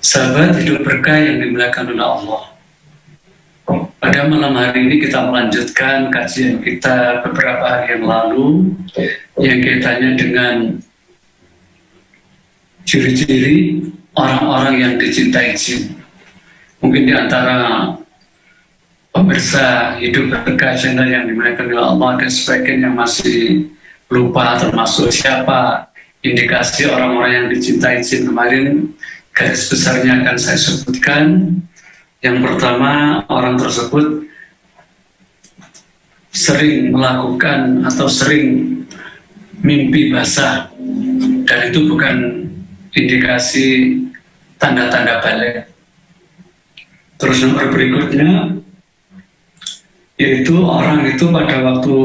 Sahabat hidup berkah yang dimuliakan oleh Allah. Pada malam hari ini kita melanjutkan kajian kita beberapa hari yang lalu yang kaitannya dengan ciri-ciri orang-orang yang dicintai jin. Mungkin di antara pemirsa hidup berkah channel yang dimuliakan oleh Allah ada sebagian yang masih lupa termasuk siapa indikasi orang-orang yang dicintai jin kemarin. Garis besarnya akan saya sebutkan. Yang pertama, orang tersebut sering melakukan atau sering mimpi basah, dan itu bukan indikasi tanda-tanda balik. Terus nomor berikutnya, yaitu orang itu pada waktu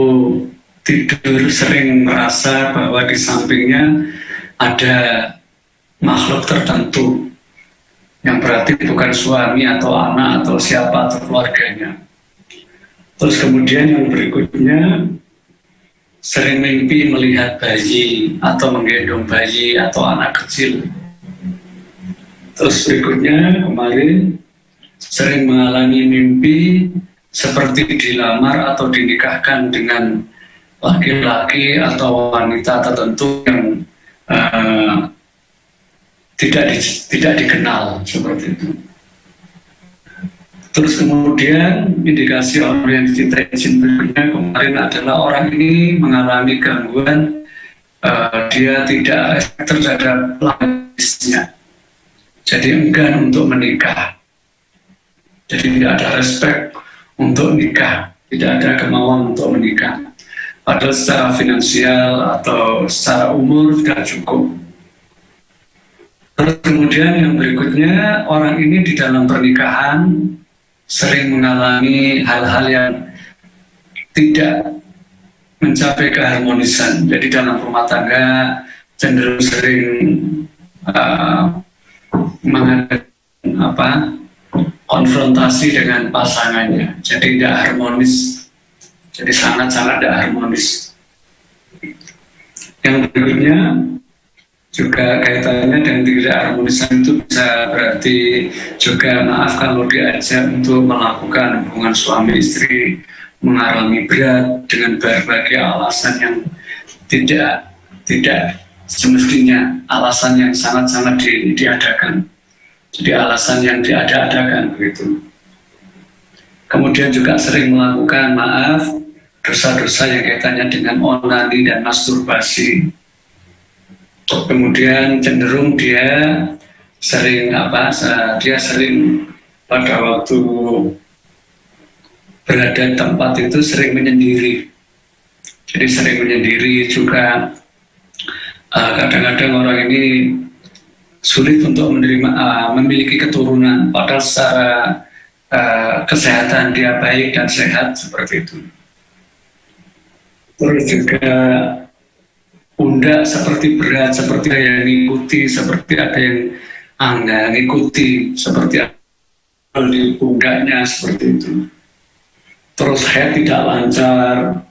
tidur sering merasa bahwa di sampingnya ada makhluk tertentu, yang berarti bukan suami atau anak atau siapa atau keluarganya. Terus kemudian yang berikutnya, sering mimpi melihat bayi atau menggendong bayi atau anak kecil. Terus berikutnya kemarin sering mengalami mimpi seperti dilamar atau dinikahkan dengan laki-laki atau wanita tertentu yang tidak dikenal, seperti itu. Terus kemudian indikasi orang yang dicintai jin berikutnya kemarin adalah orang ini mengalami gangguan, dia tidak terhadap lawannya, jadi enggan untuk menikah, jadi tidak ada respect untuk nikah, tidak ada kemauan untuk menikah, padahal secara finansial atau secara umur sudah cukup. Terus kemudian yang berikutnya, orang ini di dalam pernikahan sering mengalami hal-hal yang tidak mencapai keharmonisan. Jadi dalam rumah tangga cenderung sering mengadakan konfrontasi dengan pasangannya. Jadi tidak harmonis. Jadi sangat-sangat tidak harmonis. Yang berikutnya juga kaitannya dengan tidak harmonisan itu bisa berarti juga maaf kalau diajak untuk melakukan hubungan suami istri mengalami berat dengan berbagai alasan yang tidak semestinya, alasan yang sangat-sangat diadakan, jadi alasan yang diada-adakan begitu. Kemudian juga sering melakukan dosa-dosa yang kaitannya dengan onani dan masturbasi. Kemudian cenderung dia sering pada waktu berada di tempat itu sering menyendiri. Jadi sering menyendiri juga. Kadang-kadang orang ini sulit untuk memiliki keturunan, padahal secara kesehatan dia baik dan sehat seperti itu. Terus juga pundak seperti berat, seperti ada yang ngikuti, seperti ada yang nggak ngikuti, seperti di pundaknya seperti itu. Terus head tidak lancar,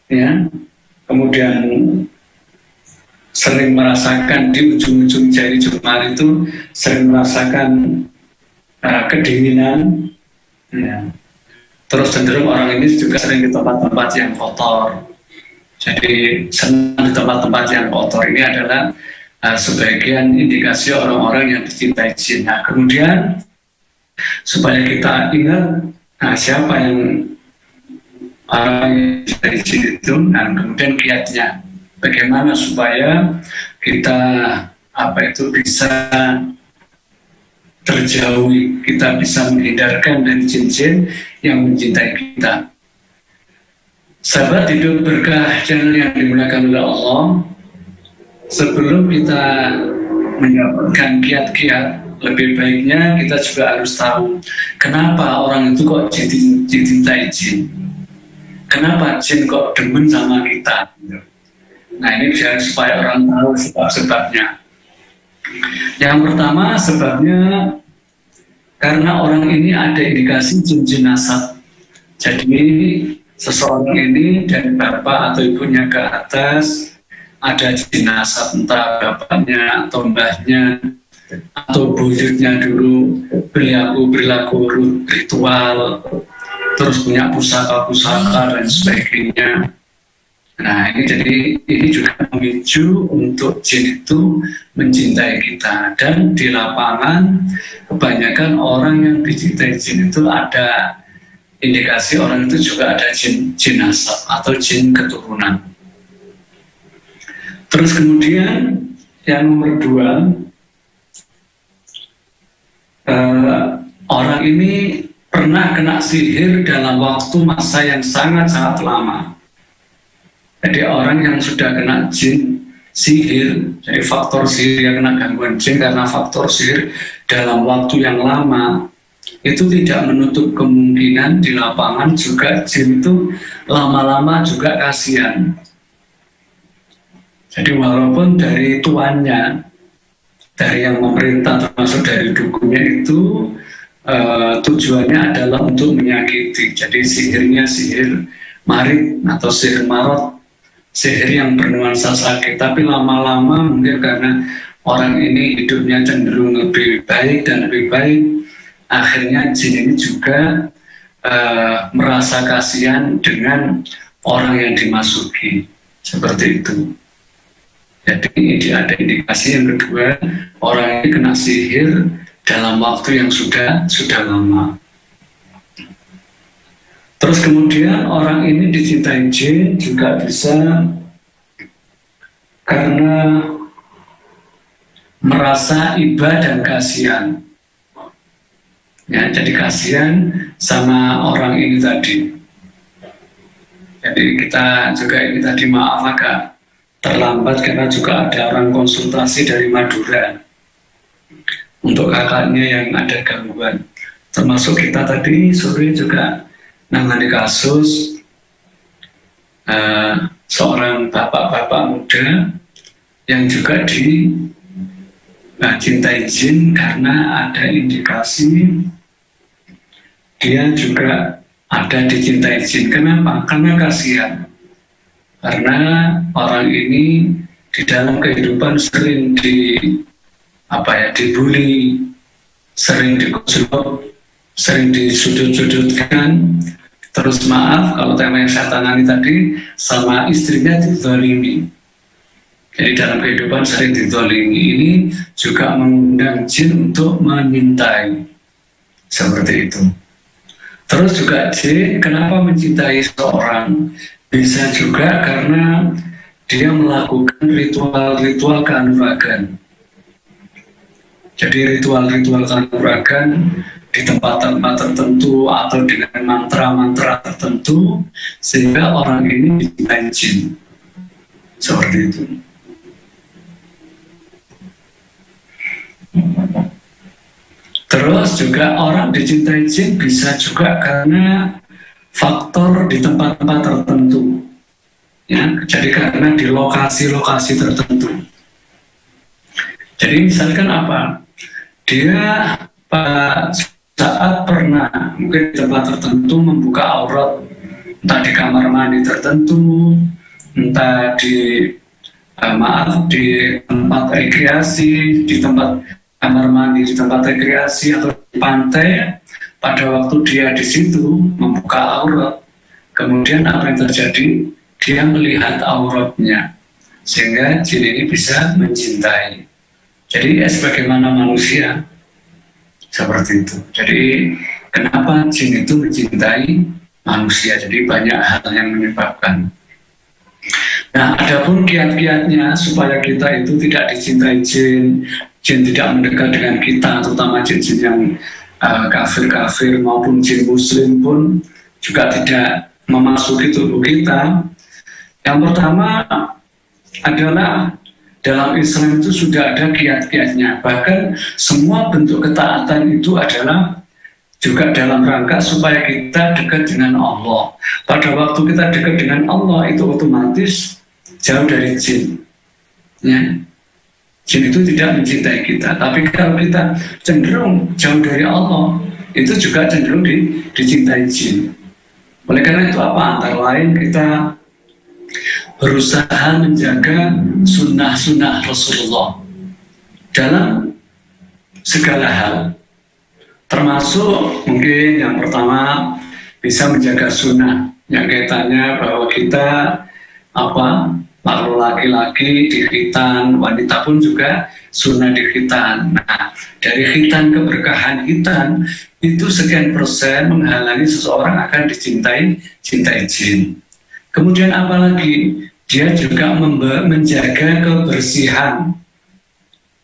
ya. Kemudian sering merasakan di ujung-ujung jari jemari itu sering merasakan kedinginan, ya. Terus cenderung orang ini juga sering di tempat-tempat yang kotor. Jadi senang di tempat-tempat yang kotor ini adalah sebagian indikasi orang-orang yang dicintai jin. Nah, kemudian supaya kita ingat siapa yang orang yang dicintai jin itu, dan kemudian kiatnya bagaimana supaya kita bisa terjauhi, kita bisa menghindarkan dari jin-jin yang mencintai kita. Sahabat hidup berkah channel yang dimuliakan oleh Allah, sebelum kita mendapatkan kiat-kiat, lebih baiknya kita juga harus tahu kenapa orang itu kok dicintai jin, kenapa jin kok demen sama kita. Nah, ini biar supaya orang tahu sebab-sebabnya. Yang pertama sebabnya karena orang ini ada indikasi jin-jin nasab. Jadi seseorang ini dari bapak atau ibunya ke atas ada jin nasab, entah bapaknya atau mbahnya atau buyutnya dulu berlaku ritual, terus punya pusaka-pusaka dan sebagainya. Nah ini jadi ini juga memicu untuk jin itu mencintai kita. Dan di lapangan kebanyakan orang yang dicintai jin itu ada indikasi orang itu juga ada jin asap atau jin keturunan. Terus kemudian yang nomor 2, orang ini pernah kena sihir dalam waktu masa yang sangat-sangat lama. Jadi orang yang sudah kena jin sihir, jadi faktor sihir yang kena gangguan jin karena faktor sihir dalam waktu yang lama, itu tidak menutup kemungkinan di lapangan juga jin itu lama-lama juga kasihan. Jadi walaupun dari tuannya, dari yang memerintah termasuk dari dukunnya itu tujuannya adalah untuk menyakiti. Jadi sihirnya sihir marit atau sihir marot, sihir yang bernuansa sakit. Tapi lama-lama mungkin karena orang ini hidupnya cenderung lebih baik dan lebih baik, akhirnya jin ini juga merasa kasihan dengan orang yang dimasuki. Seperti itu. Jadi ada indikasi yang kedua, orang ini kena sihir dalam waktu yang sudah lama. Terus kemudian orang ini dicintai jin juga bisa karena merasa iba dan kasihan. Ya, jadi kasihan sama orang ini tadi. Jadi kita juga ini tadi maaf agak terlambat karena juga ada orang konsultasi dari Madura untuk kakaknya yang ada gangguan. Termasuk kita tadi sore juga nangani kasus seorang bapak-bapak muda yang juga cintai jin karena ada indikasi dia juga ada dicintai jin. Kenapa? Karena kasihan. Karena orang ini di dalam kehidupan sering dibully, sering dikucilkan, sering disudut-sudutkan. Terus maaf kalau tema yang saya tangani tadi sama istrinya dizalimi. Jadi dalam kehidupan sering dizalimi. Ini juga mengundang jin untuk memintai. Seperti itu. Terus juga jin kenapa mencintai seorang? Bisa juga karena dia melakukan ritual-ritual keanuragan. Jadi ritual-ritual keanuragan di tempat-tempat tertentu atau dengan mantra-mantra tertentu sehingga orang ini dicintai jin. Seperti itu. Terus juga orang dicintai jin bisa juga karena faktor di tempat-tempat tertentu, ya. Jadi karena di lokasi-lokasi tertentu. Jadi misalkan apa? Dia pada saat pernah mungkin di tempat tertentu membuka aurat, entah di kamar mandi tertentu, entah di tempat rekreasi, di tempat kamar mandi, di tempat rekreasi atau di pantai. Pada waktu dia di situ membuka aurat, kemudian apa yang terjadi? Dia melihat auratnya, sehingga jin ini bisa mencintai. Jadi sebagaimana manusia, seperti itu. Jadi kenapa jin itu mencintai manusia? Jadi banyak hal yang menyebabkan. Nah, adapun kiat-kiatnya supaya kita itu tidak dicintai jin tidak mendekat dengan kita, terutama jin-jin yang kafir-kafir maupun jin muslim pun juga tidak memasuki tubuh kita. Yang pertama adalah dalam Islam itu sudah ada kiat-kiatnya. Bahkan semua bentuk ketaatan itu adalah juga dalam rangka supaya kita dekat dengan Allah. Pada waktu kita dekat dengan Allah itu otomatis jauh dari jin. Ya. Jin itu tidak mencintai kita, tapi kalau kita cenderung jauh dari Allah, itu juga cenderung dicintai jin. Oleh karena itu apa? Antara lain kita berusaha menjaga sunnah-sunnah Rasulullah dalam segala hal. Termasuk mungkin yang pertama bisa menjaga sunnah, yang kaitannya bahwa kita kalau laki-laki di khitan, wanita pun juga sunnah di khitan. Nah, dari khitan keberkahan khitan itu sekian persen menghalangi seseorang akan cintai jin. Kemudian apalagi dia juga menjaga kebersihan,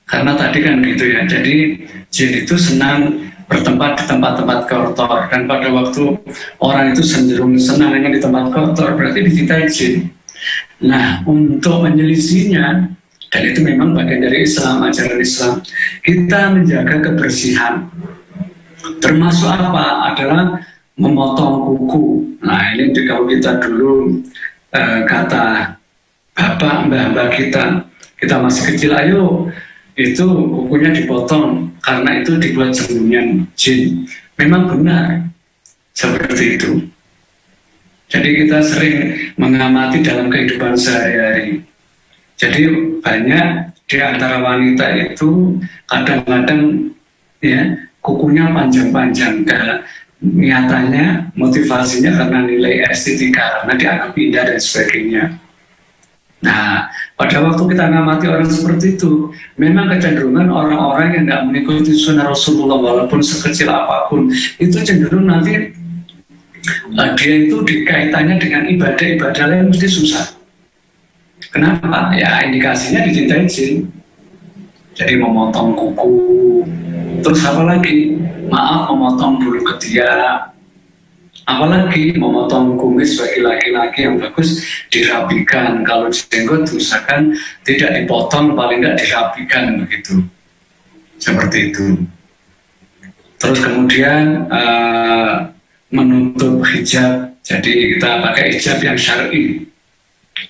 karena tadi kan gitu ya. Jadi jin itu senang bertempat di tempat-tempat kotor, dan pada waktu orang itu cenderung senangnya di tempat kotor berarti dicintai jin. Nah, untuk menyelisihinya, dan itu memang bagian dari Islam, ajaran Islam, kita menjaga kebersihan. Termasuk apa? Adalah memotong kuku. Nah, ini kalau kita dulu kata bapak mbah kita masih kecil, ayo itu kukunya dipotong karena itu dibuat sembunyian jin. Memang benar seperti itu. Jadi kita sering mengamati dalam kehidupan sehari-hari. Jadi banyak di antara wanita itu kadang-kadang ya kukunya panjang-panjang, karena nyatanya motivasinya karena nilai estetika, karena dianggap indah dan sebagainya. Nah, pada waktu kita mengamati orang seperti itu, memang kecenderungan orang-orang yang tidak mengikuti sunnah Rasulullah walaupun sekecil apapun, itu cenderung nanti dia itu dikaitannya dengan ibadah-ibadah lain mesti susah. Kenapa? Ya indikasinya dicintai jin. Jadi memotong kuku, terus apa lagi? Maaf, memotong bulu ketiak, apalagi memotong kumis bagi laki-laki yang bagus dirapikan. Kalau jenggot usahakan tidak dipotong, paling tidak dirapikan begitu. Seperti itu. Terus kemudian menutup hijab, jadi kita pakai hijab yang syar'i.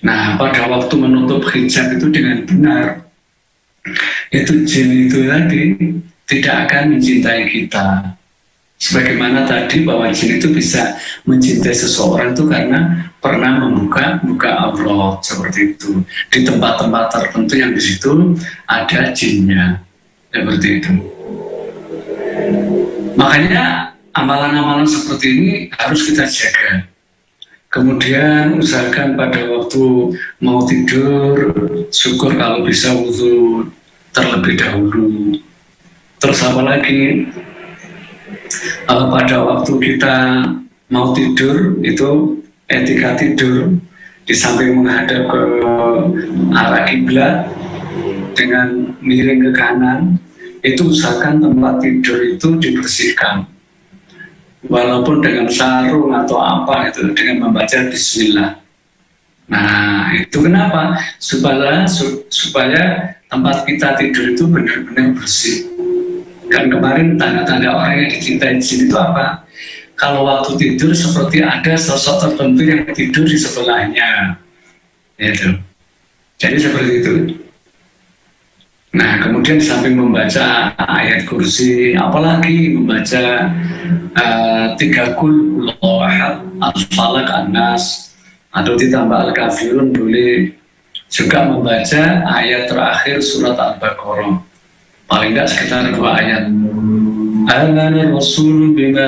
Nah, pada waktu menutup hijab itu dengan benar, itu jin itu tadi tidak akan mencintai kita. Sebagaimana tadi bahwa jin itu bisa mencintai seseorang itu karena pernah membuka aurat, seperti itu. Di tempat-tempat tertentu yang di situ ada jinnya, seperti itu. Makanya amalan-amalan seperti ini harus kita jaga. Kemudian usahakan pada waktu mau tidur, syukur kalau bisa wudu terlebih dahulu. Terus apa lagi? Pada waktu kita mau tidur, itu etika tidur, di samping menghadap ke arah kiblat dengan miring ke kanan, itu usahakan tempat tidur itu dibersihkan. Walaupun dengan sarung atau apa itu, dengan membaca bismillah. Nah, itu kenapa? Supaya tempat kita tidur itu benar-benar bersih. Kan kemarin tanda-tanda orang yang dicintai jin itu apa? Kalau waktu tidur seperti ada sosok tertentu yang tidur di sebelahnya. Itu. Jadi seperti itu. Nah, kemudian sambil membaca ayat kursi, apalagi membaca 3 qul huwallahu al-falaq an-nas, atau ditambah al-kafirun boleh. Juga membaca ayat terakhir surat Al-Baqarah, paling tidak sekitar 2 ayat. Amana Rasul bima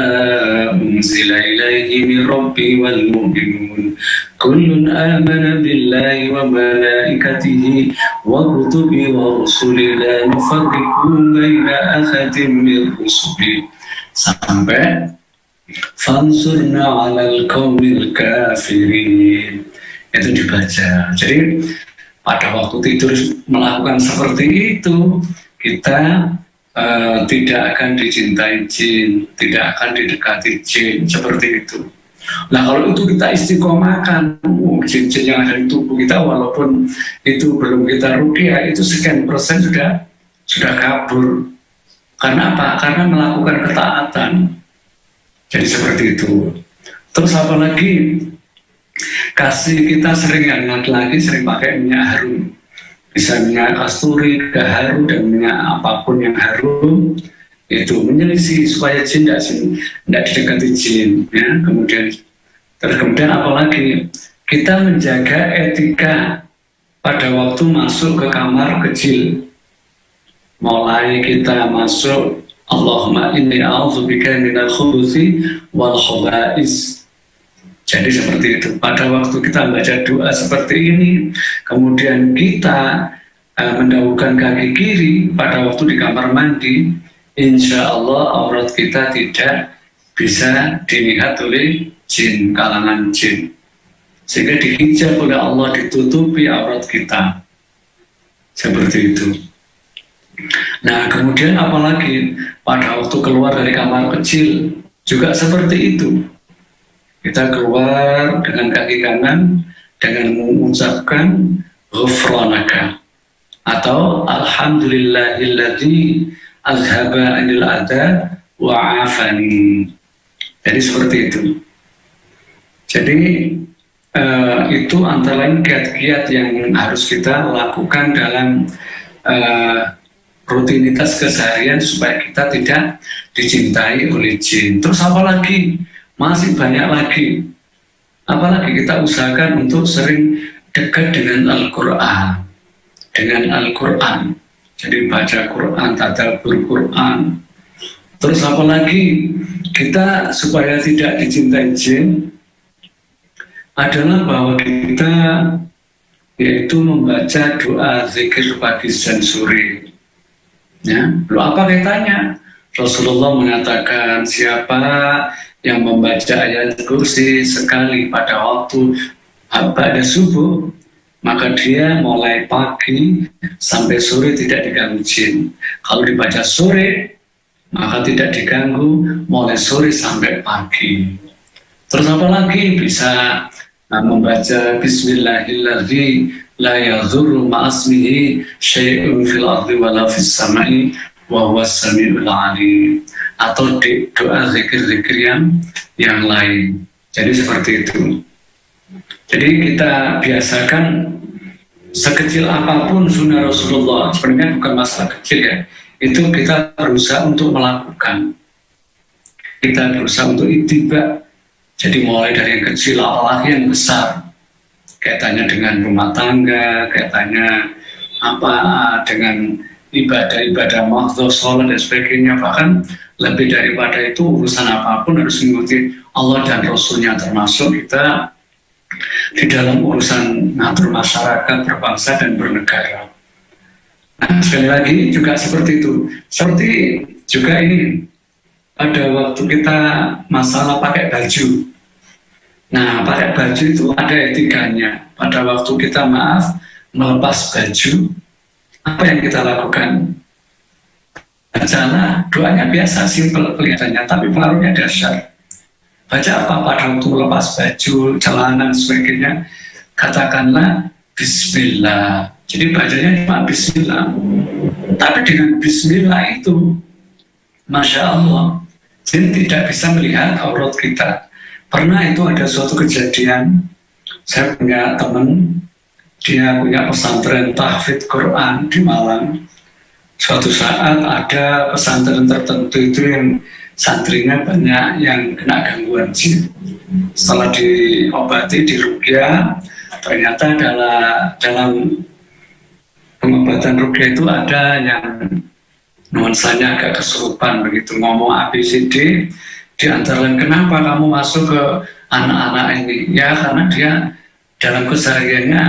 unzila ilaihi min rabbi wal mu'minun kullun amana billahi wa malaikatihi wa kutubihi wa rusulihi la nufarriqu baina ahadin min rusulihi, sampai fansurna 'alal qaumil kafirin. Itu dibaca. Jadi pada waktu tidur melakukan seperti itu, kita tidak akan dicintai jin, tidak akan didekati jin, seperti itu. Nah, kalau itu kita istiqomahkan, jin-jin yang ada di tubuh kita, walaupun itu belum kita ruqyah, itu sekian persen sudah kabur. Karena apa? Karena melakukan ketaatan. Jadi seperti itu. Terus apa lagi? Kasih kita sering, yang laki-laki sering pakai minyak harum. Bisa minyak kasturi, gaharu, dan minyak apapun yang harum, itu menyelisih supaya jin tidak didekati jin. Ya. Kemudian apalagi kita menjaga etika pada waktu masuk ke kamar kecil. mulai kita masuk Allahumma inni a'udzubika minal khubuthi wal khaba'is. Jadi seperti itu. Pada waktu kita baca doa seperti ini, kemudian kita mendahulukan kaki kiri pada waktu di kamar mandi, insya Allah aurat kita tidak bisa dilihat oleh jin, kalangan jin. Sehingga dihijab oleh Allah, ditutupi aurat kita. Seperti itu. Nah, kemudian apalagi pada waktu keluar dari kamar kecil juga seperti itu. Kita keluar dengan kaki kanan dengan mengucapkan ghufranaka atau alhamdulillahilladzi azhaba anil adha wa afani. Jadi seperti itu. Jadi itu antara lain kiat-kiat yang harus kita lakukan dalam rutinitas keseharian supaya kita tidak dicintai oleh jin. Terus apa lagi? Masih banyak lagi. Apalagi kita usahakan untuk sering dekat dengan Al-Quran. Dengan Al-Quran. Jadi baca Quran, tadabbur Quran. Terus apa lagi? Kita supaya tidak dicintai jin adalah bahwa kita yaitu membaca doa zikir pagi dan sore. Ya, lu apa kaitannya? Rasulullah mengatakan siapa yang membaca ayat kursi sekali pada waktu pada subuh, maka dia mulai pagi sampai sore tidak diganggu jin. Kalau dibaca sore, maka tidak diganggu mulai sore sampai pagi. Terus apa lagi? Bisa membaca Bismillahirrahmanirrahim la yadhurru ma'asmihi syai'un fil ardi wala fis sama'i wa huwas sami'ul 'alim, atau doa zikir-zikir yang lain. Jadi seperti itu. Jadi kita biasakan sekecil apapun sunnah Rasulullah, sebenarnya bukan masalah kecil ya, itu kita berusaha untuk melakukan. Kita berusaha untuk ittiba. Jadi mulai dari yang kecil apalagi yang besar. Kaitannya dengan rumah tangga, kaitannya apa dengan ibadah-ibadah makhluk, sholat dan sebagainya. Bahkan lebih daripada itu urusan apapun harus mengikuti Allah dan Rasulnya, termasuk kita di dalam urusan ngatur masyarakat, berbangsa dan bernegara. Nah, sekali lagi juga seperti itu. Seperti juga ini pada waktu kita masalah pakai baju. Nah, pakai baju itu ada etikanya. Pada waktu kita melepas baju, apa yang kita lakukan? Bacalah doanya biasa, simpel kelihatannya, tapi pengaruhnya dahsyat. Baca apa pada waktu melepas baju, celana, dan sebagainya? Katakanlah Bismillah. Jadi bacanya cuma Bismillah. Tapi dengan Bismillah itu, Masya Allah, jin tidak bisa melihat aurat kita. Pernah itu ada suatu kejadian, saya punya teman, dia punya pesantren tahfidz Quran di Malang. Suatu saat ada pesantren tertentu itu yang santrinya banyak yang kena gangguan jin. Setelah diobati, diruqyah, ternyata dalam pengobatan ruqyah itu ada yang nuansanya agak kesurupan begitu, ngomong ABCD. Di antara lain, kenapa kamu masuk ke anak-anak ini? Ya karena dia dalam kesehariannya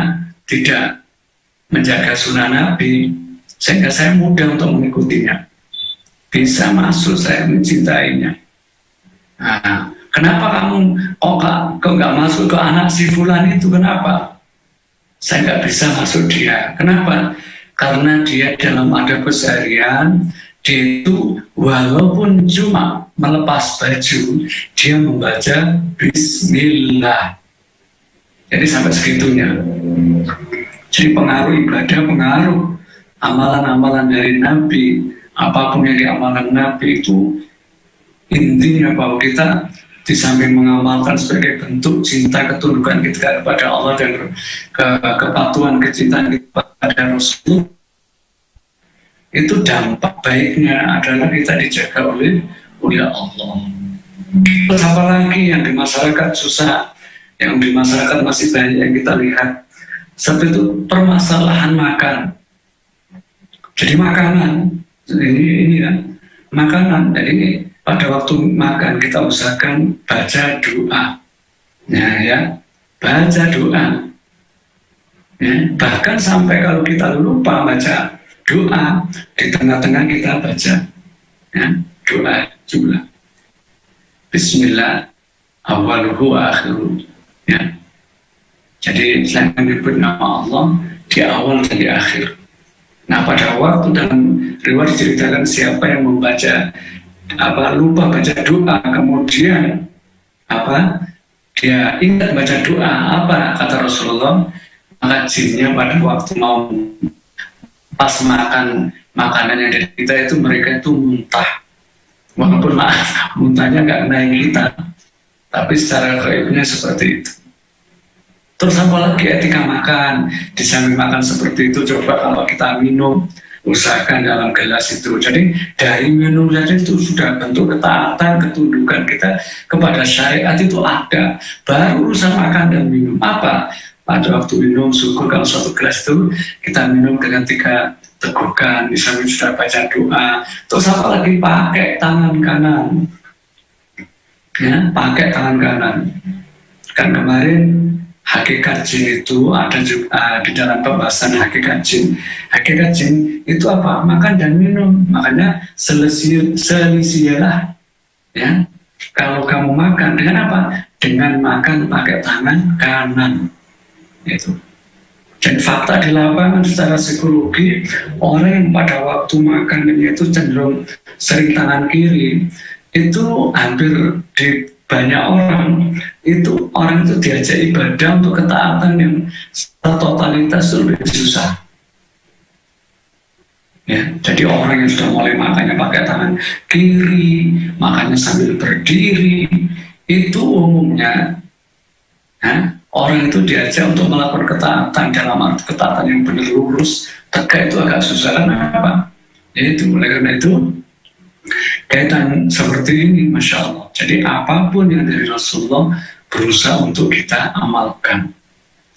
tidak menjaga sunnah Nabi, sehingga saya mudah untuk mengikutinya. Bisa masuk, saya mencintainya. Nah, kenapa kamu kok nggak masuk ke anak si fulan itu? Kenapa? Saya nggak bisa masuk dia. Kenapa? Karena dia dalam adab keseharian, dia itu walaupun cuma melepas baju, dia membaca Bismillah. Jadi sampai segitunya. Jadi pengaruh ibadah, pengaruh amalan-amalan dari Nabi, apapun yang diamalkan Nabi itu intinya bahwa kita di samping mengamalkan sebagai bentuk cinta ketundukan kita kepada Allah dan kepatuhan kecintaan kepada Rasul, itu dampak baiknya adalah kita dijaga oleh Allah. Terus apa lagi yang di masyarakat susah, yang di masyarakat masih banyak yang kita lihat, seperti itu permasalahan makan. Jadi makanan ini ya, makanan. Jadi pada waktu makan kita usahakan baca doa, ya, baca doa. Ya, bahkan sampai kalau kita lupa baca doa, di tengah-tengah kita baca, ya, doa juga. Bismillah, awaluhu akhiru. Ya. Jadi saya menyebut nama Allah di awal dan di akhir. Nah, pada waktu dalam riwayat diceritakan siapa yang membaca lupa baca doa, kemudian dia ingat baca doa, kata Rasulullah, maka jinnya pada waktu mau pas makan makanan yang dari kita itu, mereka itu muntah. Walaupun maaf, muntahnya nggak naik kita, tapi secara gaibnya seperti itu. Terus apa lagi etika makan? Di samping makan seperti itu, coba kalau kita minum, usahakan dalam gelas itu. Jadi dari minum saja itu sudah bentuk ketaatan, ketundukan kita kepada syariat itu ada. Baru urusan makan dan minum. Apa? Pada waktu minum, syukur kalau suatu gelas itu kita minum dengan 3 tegukan, misalnya sudah baca doa. Terus apa lagi? Pakai tangan kanan. Ya, pakai tangan kanan. Kan kemarin hakikat jin itu ada juga di dalam pembahasan hakikat jin. Hakikat jin itu apa? Makan dan minum. Makanya selisialah. Ya, kalau kamu makan dengan apa? Dengan makan pakai tangan kanan. Itu. Dan fakta di lapangan secara psikologi, orang yang pada waktu makan itu cenderung sering tangan kiri, itu hampir di banyak orang itu diajak ibadah untuk ketaatan yang totalitas itu lebih susah. Ya, jadi orang yang sudah mulai makannya pakai tangan kiri, makannya sambil berdiri, itu umumnya orang itu diajak untuk melakukan ketaatan dalam arti ketaatan yang benar lurus, tegak, itu agak susah. Kenapa? Itu oleh karena itu kaitan seperti ini, Masya Allah. Jadi apapun yang dari Rasulullah berusaha untuk kita amalkan.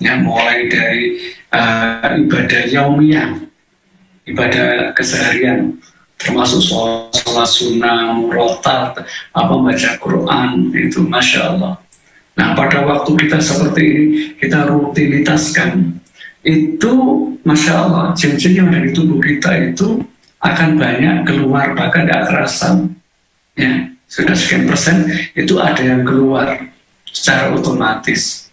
Ya, mulai dari ibadah yaumiyah, ibadah keseharian, termasuk sholat sunnah, murotat, baca Quran, itu Masya Allah. Nah, pada waktu kita seperti ini, kita rutinitaskan, itu Masya Allah, jin-jin yang dari tubuh kita itu akan banyak keluar, bahkan tidak terasa. Ya, sudah sekian persen, itu ada yang keluar secara otomatis.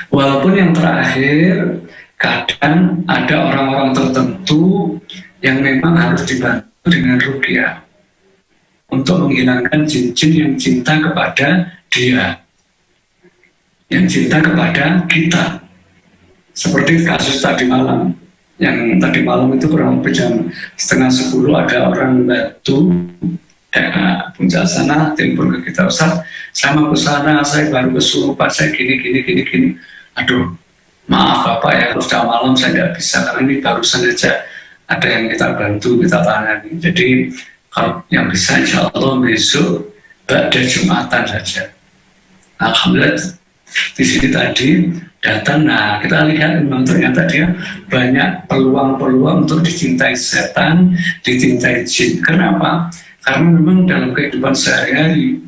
Walaupun yang terakhir, kadang ada orang-orang tertentu yang memang harus dibantu dengan ruqyah untuk menghilangkan jin-jin yang cinta kepada dia, yang cinta kepada kita. Seperti kasus tadi malam, yang tadi malam itu kurang lebih jam 9:30 ada orang batu daerah Puncak sana telepon ke kita, Ustaz, saya mau ke sana, saya baru kesurupan, saya gini. Aduh, maaf Bapak ya, kalau sudah malam saya tidak bisa, karena ini barusan saja ada yang kita bantu, kita tangani. Jadi kalau yang bisa insya Allah besok pada Jumatan saja. Alhamdulillah di sini tadi datang, nah kita lihat memang ternyata dia banyak peluang-peluang untuk dicintai setan, dicintai jin. Kenapa? Karena memang dalam kehidupan sehari-hari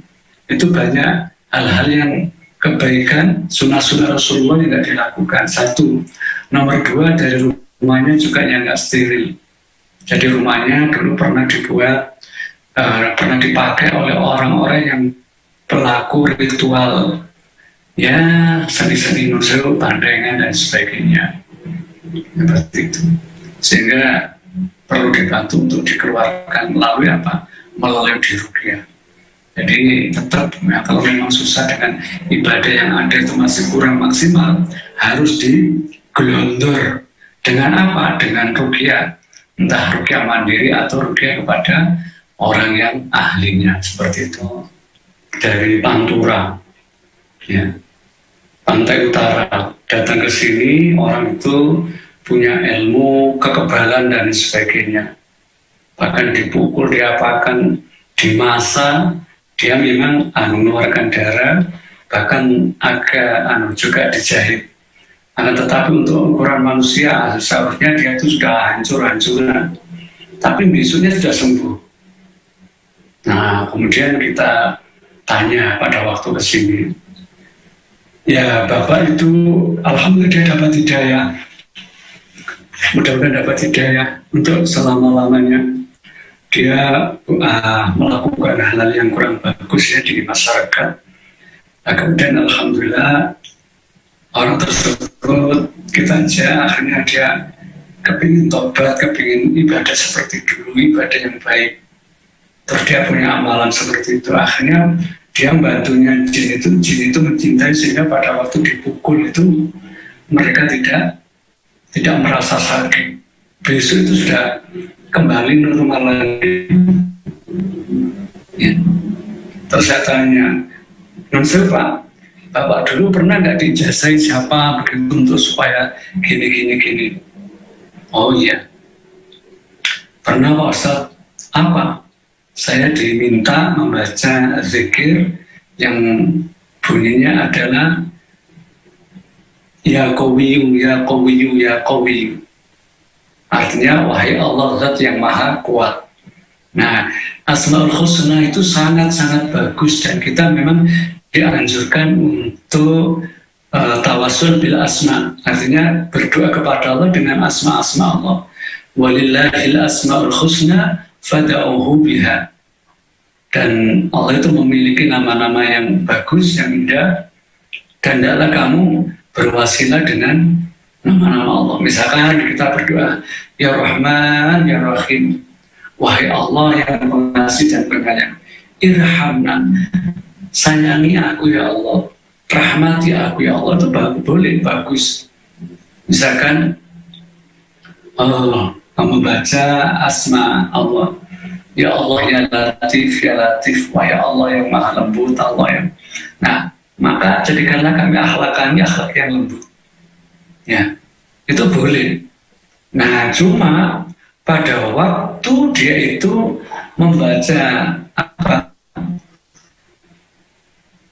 itu banyak hal-hal yang kebaikan, sunnah-sunnah Rasulullah yang tidak dilakukan. 1. Nomor 2, dari rumahnya juga yang nggak steril. Jadi rumahnya dulu pernah dibuat, pernah dipakai oleh orang-orang yang pelaku ritual, ya seni-seni nusuk, bandengan dan sebagainya, seperti itu. Sehingga perlu dibantu untuk dikeluarkan melalui melalui diruqyah. Jadi tetap ya, kalau memang susah dengan ibadah yang ada itu masih kurang maksimal, harus digelontor dengan dengan ruqyah, entah ruqyah mandiri atau ruqyah kepada orang yang ahlinya, seperti itu. Dari Pantura, ya, pantai utara, datang ke sini, orang itu punya ilmu, kekebalan dan sebagainya. Bahkan dipukul, diapakan, dimasak, dia memang mengeluarkan darah, bahkan agak juga dijahit. Tetapi untuk ukuran manusia seharusnya dia itu sudah hancur-hancuran. tapi besoknya sudah sembuh. Nah, kemudian kita tanya pada waktu kesini, ya Bapak itu alhamdulillah dapat hidayah, mudah-mudahan dapat hidayah untuk selama-lamanya. Dia melakukan hal-hal yang kurang bagus ya di masyarakat. Nah, kemudian alhamdulillah orang tersebut kita aja akhirnya dia kepingin tobat, kepingin ibadah seperti dulu, ibadah yang baik. Terus dia punya amalan seperti itu. Akhirnya dia membantunya jin itu mencintai sehingga pada waktu dipukul itu mereka tidak merasa sakit. Besok itu sudah kembali normal lagi. Ya. Terus saya tanya, Pak, Bapak dulu pernah nggak diijazai siapa begitu untuk supaya gini? Oh iya, pernah Pak Ustaz. Apa? Saya diminta membaca zikir yang bunyinya adalah Ya Qawiyu, Ya Qawiyu, Ya Qawiyu. Artinya, wahai Allah Zat yang maha kuat. Nah, Asmaul Husna itu sangat-sangat bagus dan kita memang dianjurkan untuk tawasul bil asma. Artinya berdoa kepada Allah dengan asma-asma Allah. Walillahil asmaul husna fada'uhu biha. Dan Allah itu memiliki nama-nama yang bagus, yang indah. Dan tidaklah kamu berwasilah dengan nama-nama Allah. Misalkan kita berdoa, Ya Rahman, Ya Rahim. Wahai Allah yang pengasih dan penyayang, irhamna, sayangi aku ya Allah, rahmati aku ya Allah. Itu boleh, bagus. Misalkan membaca asma Allah, Ya Allah ya Latif, Ya Latif, wahai Allah yang maha lembut, Allah yang. Nah, maka jadikanlah kami akhlak yang lembut. Ya, itu boleh. Nah, cuma pada waktu dia itu membaca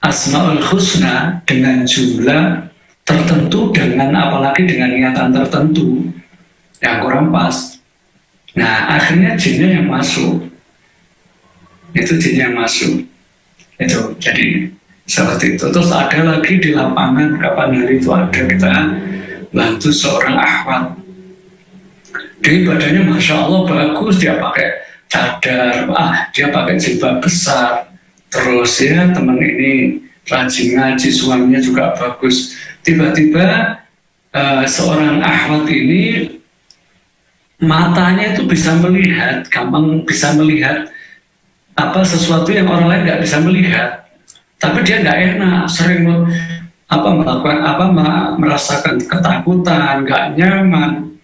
Asmaul Husna dengan jumlah tertentu, dengan apalagi dengan niatan tertentu yang kurang pas. Nah, akhirnya jinnya yang masuk. Itu jinnya yang masuk. Itu jadi seperti itu. Terus ada lagi di lapangan, kapan hari itu ada kita bantu seorang akhwat. Dia ibadahnya Masya Allah bagus, dia pakai cadar, dia pakai jilbab besar. Terus ya teman ini rajin ngaji, suaminya juga bagus. Tiba-tiba seorang akhwat ini matanya itu bisa melihat, gampang bisa melihat apa sesuatu yang orang lain nggak bisa melihat. Tapi dia nggak enak, sering merasakan ketakutan, nggak nyaman.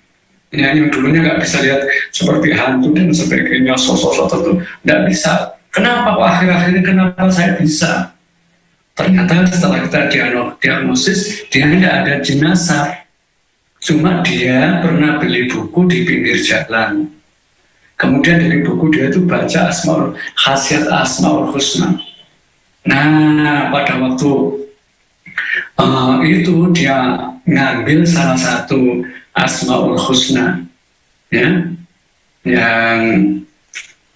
Ya, yang dulunya nggak bisa lihat seperti hantu dan sebagainya, sosok-sosok tertentu, nggak bisa. Kenapa? Akhir-akhir ini kenapa saya bisa? Ternyata setelah kita diagnosis, dia tidak ada jenazah. Cuma dia pernah beli buku di pinggir jalan. Kemudian dari buku dia itu baca khasiat Asmaul Husna. Nah, pada waktu itu dia ngambil salah satu Asmaul Husna, ya, yang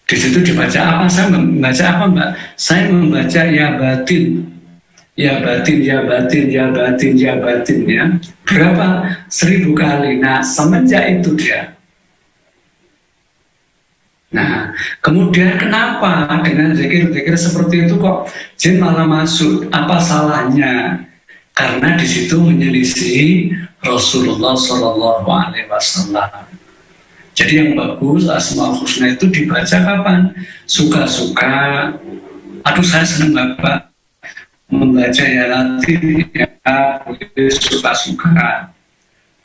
di situ dibaca apa? Saya membaca apa, Mbak? Saya membaca ya batin, ya batin, ya batin, ya batin, ya batin, ya. Berapa? 1000 kali. Nah, semenjak itu dia. Nah, kemudian kenapa dengan zikir-zikir seperti itu kok jin malah masuk? Apa salahnya? Karena di situ menyelisih Rasulullah SAW. Jadi yang bagus Asmaul Husna itu dibaca kapan? Suka-suka. Aduh, saya senang Bapak membaca ya Latif, ya suka-suka.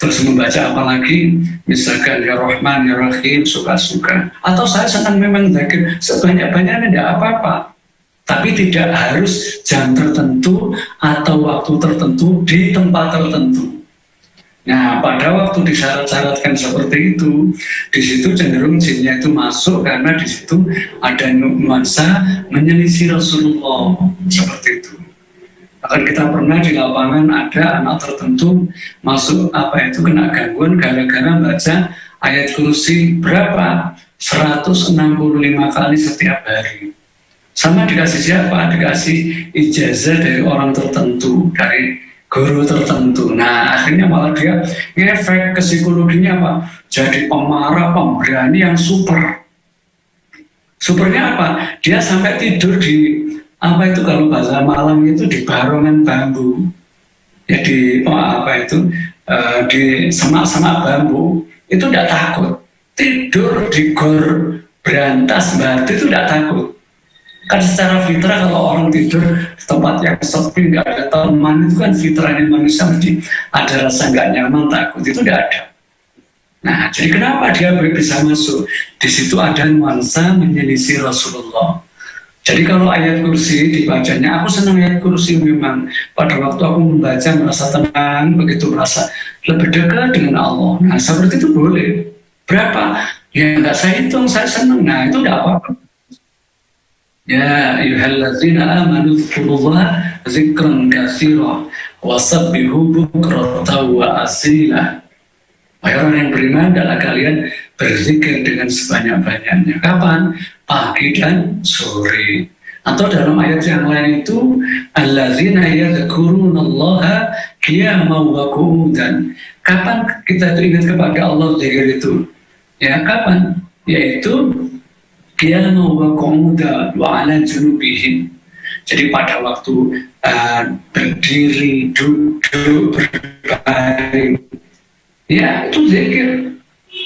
Terus membaca apalagi? Misalkan ya Rahman, ya Rahim, suka-suka. Atau saya senang memang zikir sebanyak-banyaknya, tidak apa-apa. Tapi tidak harus jam tertentu atau waktu tertentu di tempat tertentu. Nah, pada waktu disyarat-syaratkan seperti itu, di situ cenderung jinnya itu masuk karena di situ ada nuansa menyelisih Rasulullah seperti itu. Bahkan kita pernah di lapangan ada anak tertentu masuk kena gangguan gara-gara baca ayat kursi berapa? 165 kali setiap hari. Sama dikasih siapa? Dikasih ijazah dari orang tertentu, dari guru tertentu. Nah, akhirnya malah dia ngefek ke psikologinya apa? Jadi pemarah, pemberani yang super. Supernya apa? Dia sampai tidur di apa itu kalau bahasa Malang itu di barongan bambu. Ya di di semak-semak bambu itu tidak takut. Tidur di gor berantas batu itu tidak takut. Kan secara fitrah kalau orang tidur di tempat yang sepi, nggak ada teman, itu kan fitrahnya manusia mesti ada rasa nggak nyaman, takut, itu tidak ada. Nah, jadi kenapa dia bisa masuk? Di situ ada nuansa menyelisih Rasulullah. Jadi kalau ayat kursi dibacanya, aku senang ayat kursi memang. Pada waktu aku membaca merasa tenang, begitu merasa lebih dekat dengan Allah. Nah, seperti itu boleh. Berapa? Ya nggak saya hitung, saya senang. Nah, itu tidak apa-apa. Ya ayyuhalladzina amanu dzkurullaha dzikran katsira wasabbihu bukratan wa asila. Wahai orang yang beriman, adalah kalian berzikir dengan sebanyak-banyaknya. Kapan? Pagi dan sore. Atau dalam ayat yang lain itu alladzina yadhkurunallaha qiyaman wa qu'udan. Kapan kita itu ingat kepada Allah zikir itu? Ya, kapan? Yaitu qiyaman wa qu'udan wa 'ala junubihim. Jadi pada waktu berdiri, duduk, berbaring, ya itu zikir.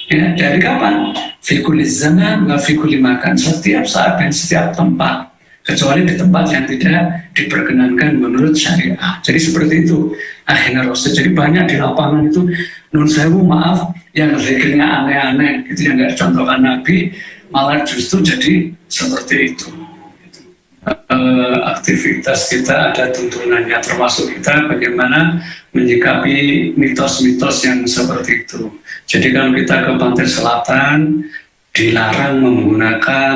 Ya, dari kapan? Fikul zaman wa fikul makan, setiap saat dan setiap tempat, kecuali di tempat yang tidak diperkenankan menurut syariah. Jadi seperti itu akhirnya Rasul. Jadi banyak di lapangan itu nun sewu maaf yang zikirnya aneh-aneh gitu, yang nggak contohkan Nabi, malah justru jadi seperti itu. Aktivitas kita ada tuntunannya, termasuk kita bagaimana menyikapi mitos-mitos yang seperti itu. Jadi kalau kita ke pantai selatan dilarang menggunakan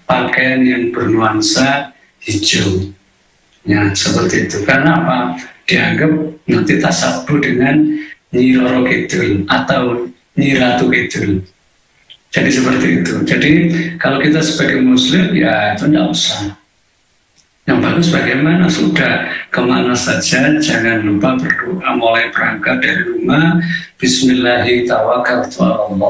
pakaian yang bernuansa hijau, ya seperti itu. Karena apa? Dianggap nanti tasabuh dengan Nyi Roro Kidul atau Nyi Ratu Kidul. Jadi seperti itu. Jadi kalau kita sebagai Muslim ya itu tidak usah. Yang bagus bagaimana? Sudah kemana saja, jangan lupa berdoa mulai berangkat dari rumah. Bismillahirrahmanirrahim.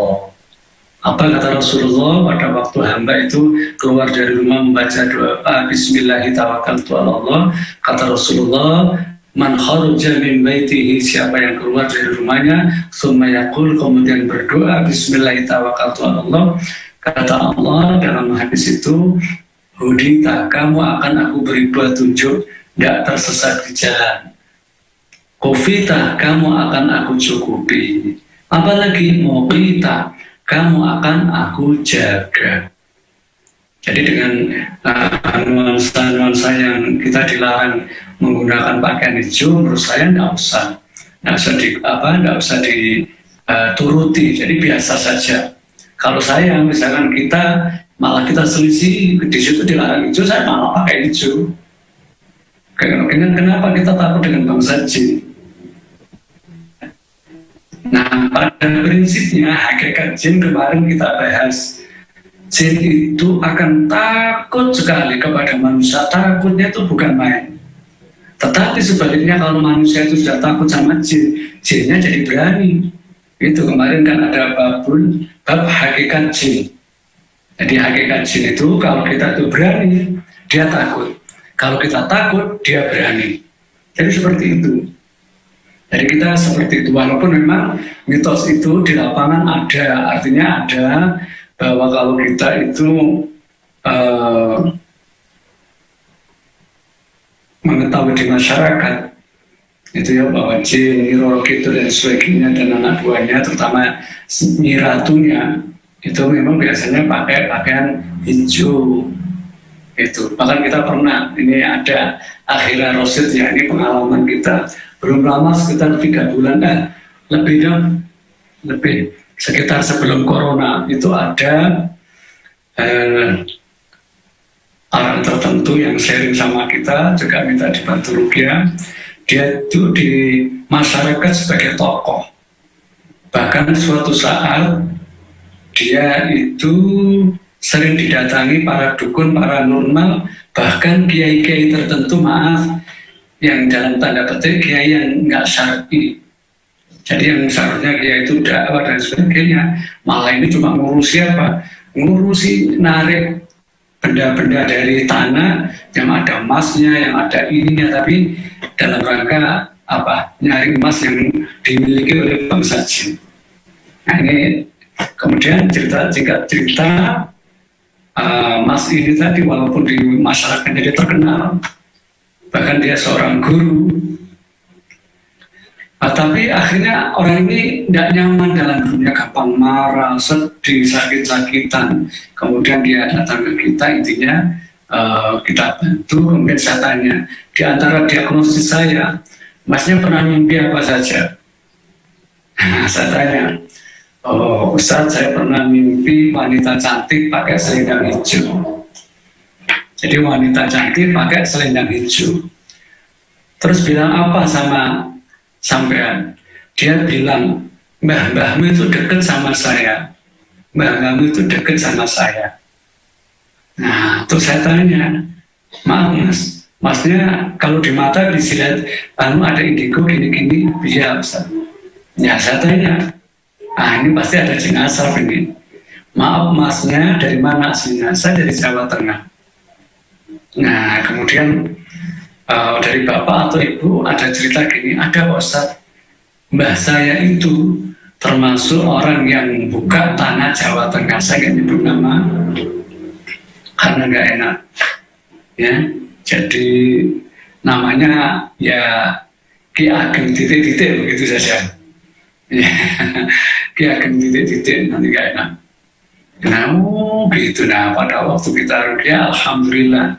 Apa kata Rasulullah pada waktu hamba itu keluar dari rumah membaca doa Bismillahirrahmanirrahim? Kata Rasulullah, man kharuja min baitihi, siapa yang keluar dari rumahnya, tsumma yaqul, kemudian berdoa Bismillahirrahmanirrahim. Kata Allah dalam hadis itu, Hudita, kamu akan aku beri petunjuk, tidak tersesat di jalan. Kofita, kamu akan aku cukupi. Apalagi Mokita, kamu akan aku jaga. Jadi dengan nuansa-nuansa yang kita dilarang menggunakan pakaian hijau, menurut saya tidak usah dituruti. Jadi biasa saja. Kalau saya misalkan malah kita selisih, di situ dilarang hijau, saya malah pakai hijau. Kenapa kita takut dengan bangsa jin? Nah, pada prinsipnya hakikat jin kemarin kita bahas. Jin itu akan takut sekali kepada manusia, takutnya itu bukan main. Tetapi sebaliknya kalau manusia itu sudah takut sama jin, jinnya jadi berani. Itu kemarin kan ada bab hakikat jin. Jadi hakikat jin itu kalau kita itu berani, dia takut. Kalau kita takut, dia berani. Jadi seperti itu. Jadi kita seperti itu. Walaupun memang mitos itu di lapangan ada. Artinya ada bahwa kalau kita itu mengetahui di masyarakat, itu ya bahwa jin, Roro Kidul dan sebagainya dan anak buahnya, terutama Nyi Ratunya, itu memang biasanya pakai pakaian hijau. Itu bahkan kita pernah, ini ada akhirnya Rosid ya, ini pengalaman kita belum lama, sekitar 3 bulan lebih sekitar sebelum corona itu ada orang tertentu yang sharing sama kita, juga minta dibantu ruqyah. Dia itu di masyarakat sebagai tokoh, bahkan suatu saat dia itu sering didatangi para dukun paranormal, bahkan kiai-kiai tertentu, maaf, yang dalam tanda petik kiai yang nggak syar'i. Jadi yang seharusnya kiai itu dakwah dan sebagainya, malah ini cuma ngurusi apa? Ngurusi narik benda-benda dari tanah yang ada emasnya, yang ada ininya, tapi dalam rangka apa? Nyari emas yang dimiliki oleh bangsa jin. Nah ini kemudian cerita Mas ini tadi walaupun di masyarakat jadi terkenal, bahkan dia seorang guru, tapi akhirnya orang ini tidak nyaman dalam dunia, gampang marah, sedih, sakit-sakitan. Kemudian dia datang ke kita, intinya kita bantu. Kemudian saya tanya, di antara diagnosis saya, Masnya pernah mimpi apa saja? Nah, saya tanya, oh Ustadz, saya pernah mimpi wanita cantik pakai selendang hijau. Jadi wanita cantik pakai selendang hijau. Terus bilang apa sama sampean? Dia bilang, mbah-mbahmu itu dekat sama saya. Mbah-mbahmu itu dekat sama saya. Nah, terus saya tanya, maaf Mas, Masnya kalau di mata dilihat ada indigo gini-gini, iya Ustaz. Ya saya tanya, ini pasti ada jenazah ini. Maaf Masnya dari mana aslinya? Saya dari Jawa Tengah. Nah kemudian dari bapak atau ibu ada cerita gini, ada Ustaz, mbah saya itu termasuk orang yang buka tanah Jawa Tengah. Saya nggak nyebut nama karena nggak enak, ya. Jadi namanya ya Ki Ageng titik-titik begitu saja. Ya, Ki Ageng titik-titik, nanti nggak enak. Nah, gitu. Nah pada waktu kita rukyah, alhamdulillah.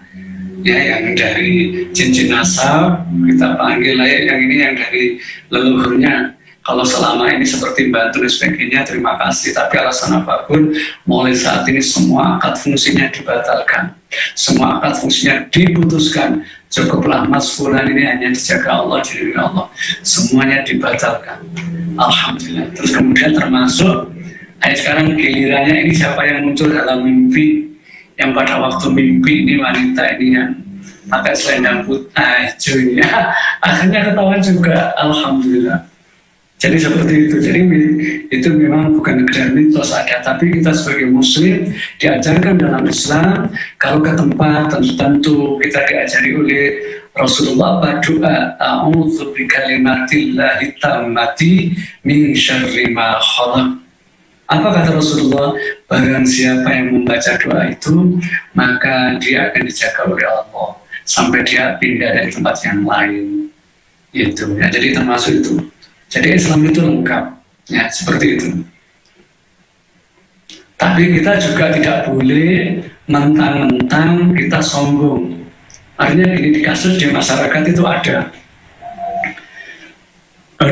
Ya, yang dari cincin asal kita panggil lah, yang ini yang dari leluhurnya. Kalau selama ini seperti bantu dan sebagainya, terima kasih. Tapi alasan apapun, mulai saat ini semua akad fungsinya dibatalkan, semua akad fungsinya diputuskan. Cukuplah Mas Fulan ini hanya dijaga Allah, diri Allah. Semuanya dibatalkan. Alhamdulillah. Terus kemudian termasuk, sekarang gilirannya ini siapa yang muncul dalam mimpi? Yang pada waktu mimpi ini wanita ini yang pakai selendang putih hijau ini, akhirnya ketahuan juga, alhamdulillah. Jadi seperti itu. Jadi itu memang bukan sekedar mitos ada, tapi kita sebagai muslim diajarkan dalam Islam, kalau ke tempat tertentu kita diajari oleh Rasulullah berdoa, a'udzu bikalimatillahi tammati min syarri ma khalaq. Apa kata Rasulullah? Barang siapa yang membaca doa itu, maka dia akan dijaga oleh Allah sampai dia pindah dari tempat yang lain. Itu ya, jadi termasuk itu. Jadi Islam itu lengkap, ya seperti itu. Tapi kita juga tidak boleh mentang-mentang kita sombong. Artinya ini di kasus di masyarakat itu ada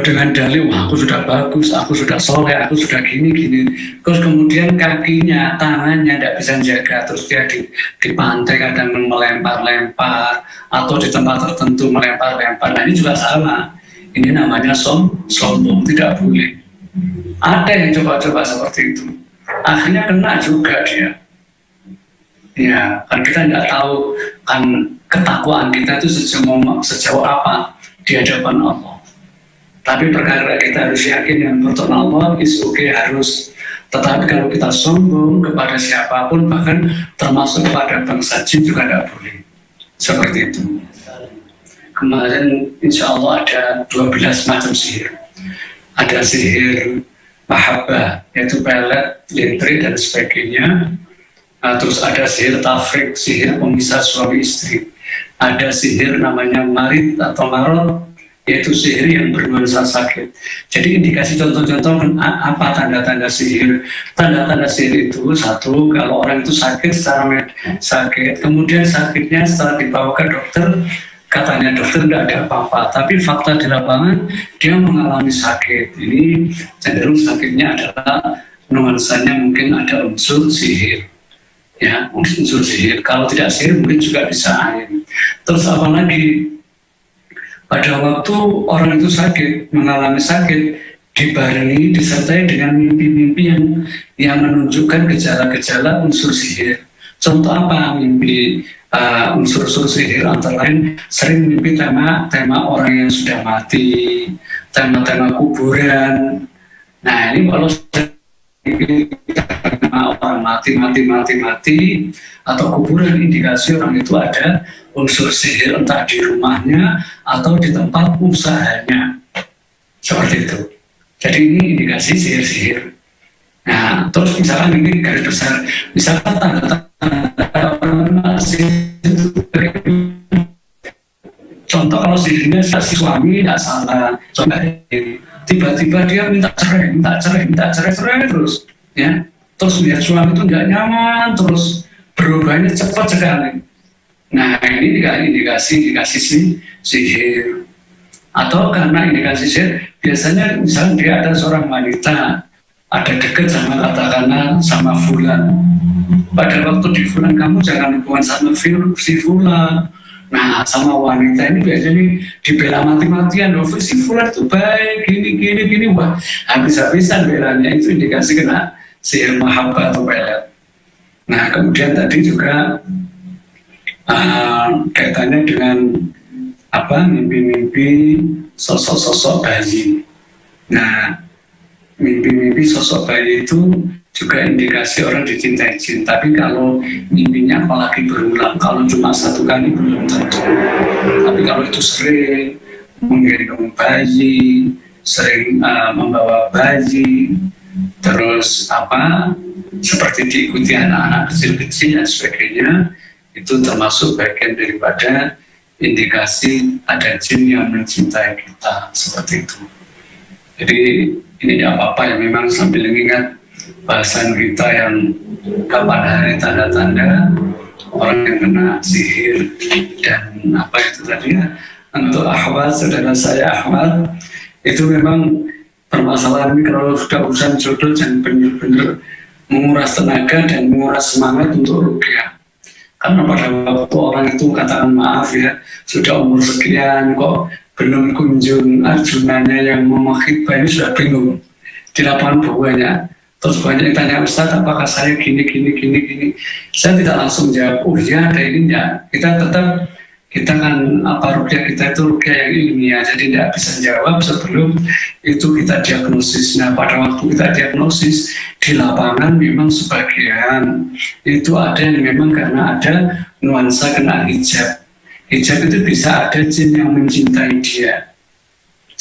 dengan dalil, wah aku sudah bagus, aku sudah soleh, aku sudah gini-gini. Terus kemudian kakinya, tangannya tidak bisa jaga, terus dia di pantai kadang melempar-lempar, atau di tempat tertentu melempar-lempar. Nah ini juga sama. Ini namanya sombong, tidak boleh. Ada yang coba-coba seperti itu, akhirnya kena juga dia. Ya, kan kita tidak tahu kan ketakwaan kita itu sejauh apa di hadapan Allah. Tapi perkara kita harus yakin yang bertolak Allah is okay, harus. Tetapi kalau kita sombong kepada siapapun, bahkan termasuk kepada bangsa jin juga tidak boleh. Seperti itu. Kemarin insya Allah ada 12 macam sihir. Ada sihir mahabbah, yaitu pelet, lintrik dan sebagainya. Terus ada sihir tafrik, sihir pemisah suami istri. Ada sihir namanya marid atau marot, yaitu sihir yang bernuansa sakit. Jadi indikasi contoh-contoh apa tanda-tanda sihir. Tanda-tanda sihir itu, satu, kalau orang itu sakit secara sakit, kemudian sakitnya setelah dibawa ke dokter, katanya dokter tidak ada apa-apa, tapi fakta di lapangan dia mengalami sakit. Ini cenderung sakitnya adalah nuansanya mungkin ada unsur sihir, ya unsur sihir. Kalau tidak sihir mungkin juga bisa air. Terus apalagi pada waktu orang itu sakit, mengalami sakit, dibarengi disertai dengan mimpi-mimpi yang menunjukkan gejala-gejala unsur sihir. Contoh apa mimpi unsur-unsur sihir? Antara lain sering mimpi tema orang yang sudah mati, tema-tema kuburan. Nah ini kalau orang mati atau kuburan, indikasi orang itu ada unsur sihir, entah di rumahnya atau di tempat usahanya, seperti itu. Jadi ini indikasi sihir-sihir. Nah terus misalkan ini garis besar, misalkan tanda-tanda sihir, contoh kalau sihirnya si suami tidak salah, contoh tiba-tiba dia minta cerai terus, ya. Terus lihat suami itu nggak nyaman, terus berubahnya cepat sekali. Nah ini indikasi sihir. Atau karena indikasi sihir, biasanya misalnya dia ada seorang wanita, ada dekat sama katakanlah sama fulan. Pada waktu di fulan kamu jangan hubungan sama si fulan. Nah sama wanita ini biasanya dibela mati-matian, loh si fulan itu baik, gini, wah habis-habisan belanya, itu indikasi kena sihir mahabbah atau pelet. Nah kemudian tadi juga kaitannya dengan mimpi-mimpi sosok-sosok bayi. Nah mimpi-mimpi sosok bayi itu juga indikasi orang dicintai jin. Tapi kalau mimpinya apalagi berulang, kalau cuma satu kali belum tentu. Tapi kalau itu sering menggendong bayi, sering membawa bayi, terus seperti diikuti anak-anak kecil-kecil dan sebagainya, itu termasuk bagian daripada indikasi ada jin yang mencintai kita, seperti itu. Jadi ini tidak apa-apa ya, memang sambil mengingat bahasan kita yang kapan hari tanda-tanda orang yang kena sihir dan itu tadi ya. Untuk Ahmad, saudara saya Ahmad, itu memang permasalahan ini kalau sudah urusan jodoh jangan benar-benar menguras tenaga dan menguras semangat untuk ruqyah. Karena pada waktu orang itu katakan maaf ya, sudah umur sekian kok belum kunjung arjunanya yang memakhidbah, ini sudah bingung di lapangan banyak. Terus banyak yang tanya, Ustaz apakah saya gini. Saya tidak langsung jawab, oh iya ada ininya. Kita kan ruqyah kita itu ruqyah yang ilmiah, jadi tidak bisa jawab sebelum itu kita diagnosis. Nah pada waktu kita diagnosis di lapangan memang sebagian itu ada yang memang karena ada nuansa kena hijab. Hijab itu bisa ada jin yang mencintai dia,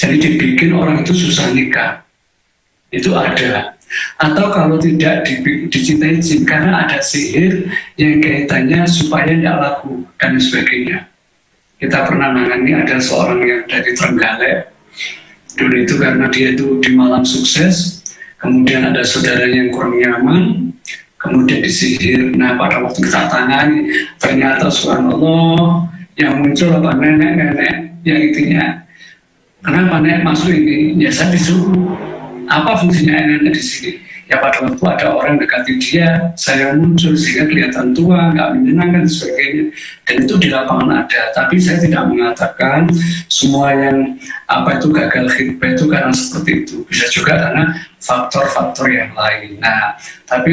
jadi dibikin orang itu susah nikah, itu ada. Atau kalau tidak dicintai jin karena ada sihir yang kaitannya supaya tidak laku dan sebagainya. Kita pernah nangani ada seorang yang dari Trenggalek dulu, itu karena dia itu di malam sukses, kemudian ada saudaranya yang kurang nyaman, kemudian disihir. Nah pada waktu kita tangani ternyata subhanallah yang muncul nenek-nenek yang intinya, kenapa nenek masuk ini? Ya saya disuruh. Apa fungsinya nenek di sini? Ya pada waktu ada orang dekati dia, saya muncul sehingga kelihatan tua, nggak menyenangkan dan sebagainya. Dan itu di lapangan ada. Tapi saya tidak mengatakan semua yang gagal khidbah itu karena seperti itu. Bisa juga karena faktor-faktor yang lain. Nah, tapi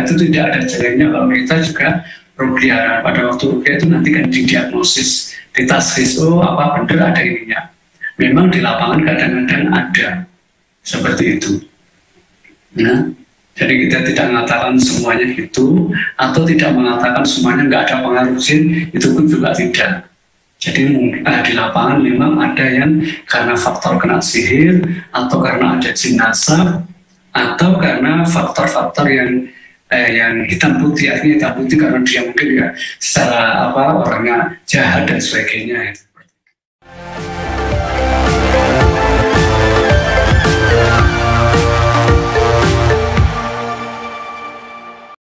itu tidak ada jalannya kalau kita juga ruqyah. Pada waktu ruqyah itu nanti kan didiagnosis, ditaskis, oh apa benar ada ininya. Memang di lapangan kadang-kadang ada seperti itu. Nah, jadi kita tidak mengatakan semuanya gitu, atau tidak mengatakan semuanya nggak ada pengaruh jin, itu pun juga tidak. Jadi di lapangan memang ada yang karena faktor kena sihir, atau karena ada jin nasab, atau karena faktor-faktor yang hitam putih. Artinya hitam putih karena dia mungkin ya secara orangnya jahat dan sebagainya.